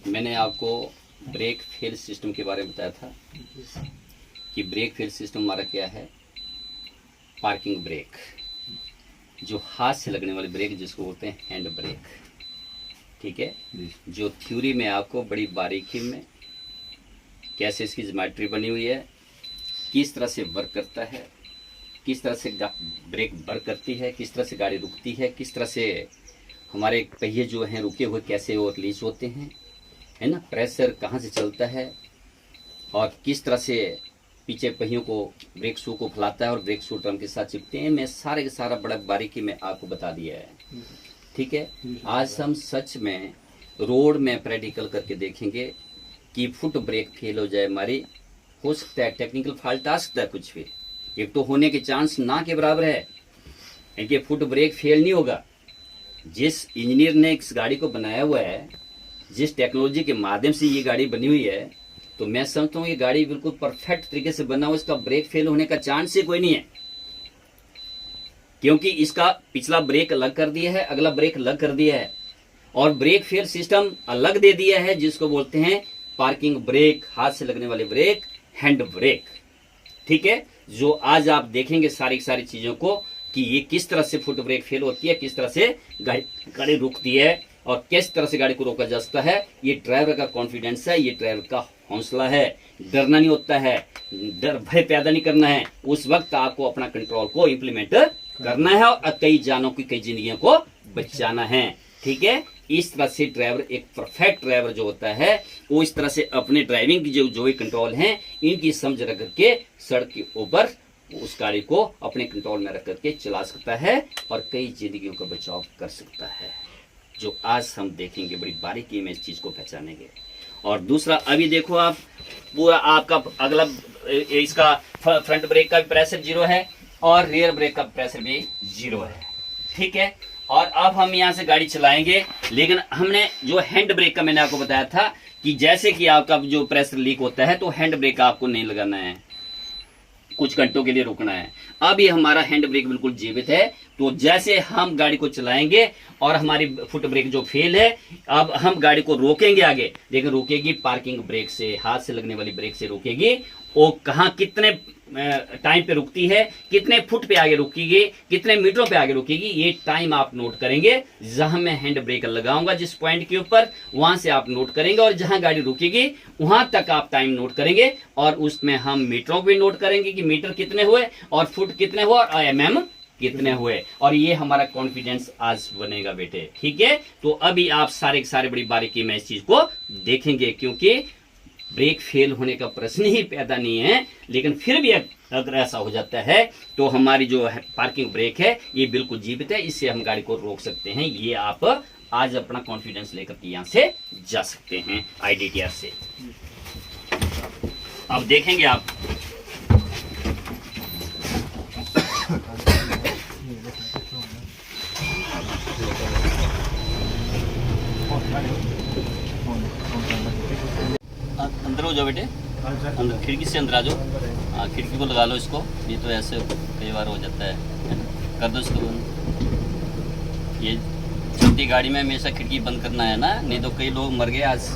मैंने आपको brake fail system के बारे में बताया था कि ब्रेक फेल सिस्टम हमारा क्या है। पार्किंग ब्रेक, जो हाथ से लगने वाली ब्रेक जिसको बोलते हैं हैंड ब्रेक, ठीक है। जो थ्योरी में आपको बड़ी बारीकी में कैसे इसकी ज्योमेट्री बनी हुई है, किस तरह से वर्क करता है, किस तरह से ब्रेक वर्क करती है, किस तरह से गाड़ी रुकती है, किस तरह से हमारे पहिए जो हैं रुके हुए कैसे वो रिलीज होते हैं, है ना, प्रेशर कहाँ से चलता है और किस तरह से पीछे पहियों को ब्रेक शू को फैलाता है और ब्रेक शू ड्रम के साथ चिपकते हैं। मैं सारे का सारा बड़ा बारीकी में आपको बता दिया है, ठीक है। आज हम सच में रोड में प्रैक्टिकल करके देखेंगे कि फुट ब्रेक फेल हो जाए हमारी, हो सकता है टेक्निकल फॉल्ट आ सकता है कुछ भी, एक तो होने के चांस ना के बराबर है, इनके फुट ब्रेक फेल नहीं होगा। जिस इंजीनियर ने इस गाड़ी को बनाया हुआ है, जिस टेक्नोलॉजी के माध्यम से ये गाड़ी बनी हुई है, तो मैं समझता हूँ ये गाड़ी बिल्कुल परफेक्ट तरीके से बना हुआ, इसका ब्रेक फेल होने का चांस ही कोई नहीं है, क्योंकि इसका पिछला ब्रेक अलग कर दिया है, अगला ब्रेक अलग कर दिया है और ब्रेक फेल सिस्टम अलग दे दिया है, जिसको बोलते हैं पार्किंग ब्रेक, हाथ से लगने वाले ब्रेक, हैंड ब्रेक, ठीक है। जो आज आप देखेंगे सारी चीजों को कि ये किस तरह से फुट ब्रेक फेल होती है, किस तरह से गाड़ी रुकती है और किस तरह से गाड़ी को रोका जा सकता है। ये ड्राइवर का कॉन्फिडेंस है, ये ड्राइवर का हौसला है। डरना नहीं होता है, डर भय पैदा नहीं करना है, उस वक्त आपको अपना कंट्रोल को इम्प्लीमेंट करना है और कई जानों की कई जिंदगियों को बचाना है, ठीक है। इस तरह से ड्राइवर, एक परफेक्ट ड्राइवर जो होता है, वो इस तरह से अपने ड्राइविंग की जो भी कंट्रोल हैं इनकी समझ रख करके सड़क के ऊपर उस गाड़ी को अपने कंट्रोल में रख करके चला सकता है और कई जिंदगियों का बचाव कर सकता है, जो आज हम देखेंगे बड़ी बारीकी में इस चीज को पहचानेंगे। और दूसरा, अभी देखो आप, पूरा आपका अगला इसका फ्रंट ब्रेक का भी प्रेशर 0 है और रियर ब्रेक का प्रेशर भी 0 है, ठीक है। और अब हम यहाँ से गाड़ी चलाएंगे, लेकिन हमने जो हैंड ब्रेक का मैंने आपको बताया था कि जैसे कि आपका जो प्रेशर लीक होता है तो हैंड ब्रेक आपको नहीं लगाना है, कुछ घंटों के लिए रुकना है। अब ये हमारा हैंड ब्रेक बिल्कुल जीवित है, तो जैसे हम गाड़ी को चलाएंगे और हमारी फुट ब्रेक जो फेल है, अब हम गाड़ी को रोकेंगे आगे, लेकिन रोकेगी पार्किंग ब्रेक से, हाथ से लगने वाली ब्रेक से रोकेगी। वो कहाँ कितने टाइम पे रुकती है, कितने फुट पे आगे रुकेगी, कितने मीटरों पे आगे रुकेगी, ये टाइम आप नोट करेंगे। जहां मैं हैंड ब्रेक लगाऊंगा जिस पॉइंट के ऊपर, वहां से आप नोट करेंगे और जहां गाड़ी रुकेगी वहां तक आप टाइम नोट करेंगे और उसमें हम मीटरों पे नोट करेंगे कि मीटर कितने हुए और फुट कितने हुए और mm कितने हुए, और ये हमारा कॉन्फिडेंस आज बनेगा बेटे, ठीक है। तो अभी आप सारे बड़ी बारीकी में इस चीज को देखेंगे, क्योंकि ब्रेक फेल होने का प्रश्न ही पैदा नहीं है, लेकिन फिर भी अगर ऐसा हो जाता है तो हमारी जो पार्किंग ब्रेक है ये बिल्कुल जीवित है, इससे हम गाड़ी को रोक सकते हैं। ये आप आज अपना कॉन्फिडेंस लेकर के यहाँ से जा सकते हैं IDTR से। अब देखेंगे आप, अंदर हो जाओ बेटे, अंदर खिड़की से अंदर आ जाओ। हाँ, खिड़की को लगा लो इसको, ये तो ऐसे कई बार हो जाता है, कर दो इसको बंद। ये चलती गाड़ी में हमेशा खिड़की बंद करना है ना, नहीं तो कई लोग मर गए आज,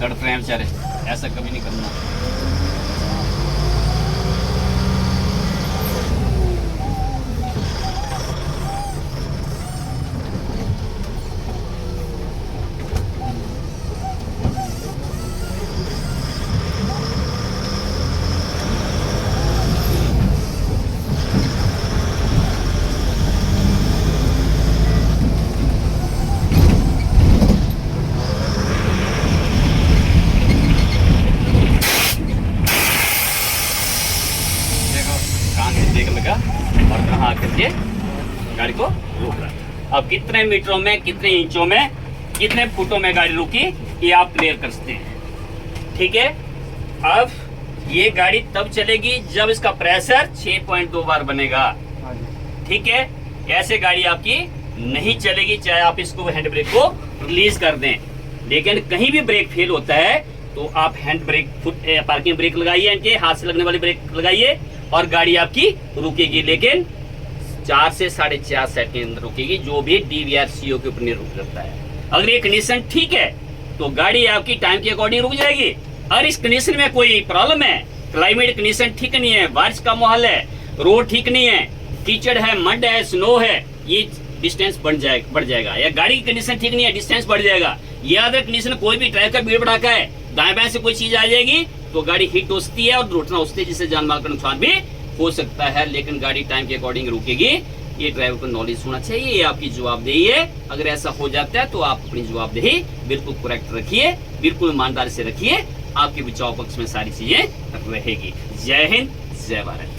तड़प रहे हैं बेचारे, ऐसा कभी नहीं करना। और कहाँ आकर के गाड़ी को रोक रहा है। अब कितने मीटरों में, कितने इंचों में, कितने फुटों में गाड़ी रुकी, ये आप क्लियर कर सकते हैं, ठीक है। अब ये गाड़ी तब चलेगी जब इसका प्रेशर 6.2 बार बनेगा, ठीक है। ऐसे गाड़ी आपकी नहीं चलेगी, चाहे आप इसको हैंड ब्रेक को रिलीज कर दें। लेकिन कहीं भी ब्रेक फेल होता है तो आप हैंड ब्रेक, पार्किंग ब्रेक लगाइए, इनके हाथ से लगने वाली ब्रेक लगाइए और गाड़ी आपकी रुकेगी, लेकिन 4 से 4.5 सेकंड रुकेगी, जो भी DVR CO के ऊपर निर्भर करता है। अगर ये कंडीशन ठीक है तो गाड़ी आपकी टाइम के अकॉर्डिंग रुक जाएगी। और इस कंडीशन में कोई प्रॉब्लम है, क्लाइमेट कंडीशन ठीक नहीं है, बारिश का माहौल है, रोड ठीक नहीं है, कीचड़ है, मड है, स्नो है, ये डिस्टेंस बढ़ जाएगा। या गाड़ी की कंडीशन ठीक नहीं है, डिस्टेंस बढ़ जाएगा। या अदर कंडीशन कोई भी ट्रैफिक का भीड़ भड़ाका है, दाएं बाएं से कोई चीज आ जाएगी तो गाड़ी हिट हो सकती है और दुर्घटना उससे जिससे जान माल का नुकसान भी हो सकता है। लेकिन गाड़ी टाइम के अकॉर्डिंग रुकेगी, ये ड्राइवर को नॉलेज होना चाहिए, ये आपकी जवाबदेही है। अगर ऐसा हो जाता है तो आप अपनी जवाबदेही बिल्कुल करेक्ट रखिए, बिल्कुल ईमानदारी से रखिए, आपके बचाव पक्ष में सारी चीजें रहेगी। जय हिंद, जय भारत।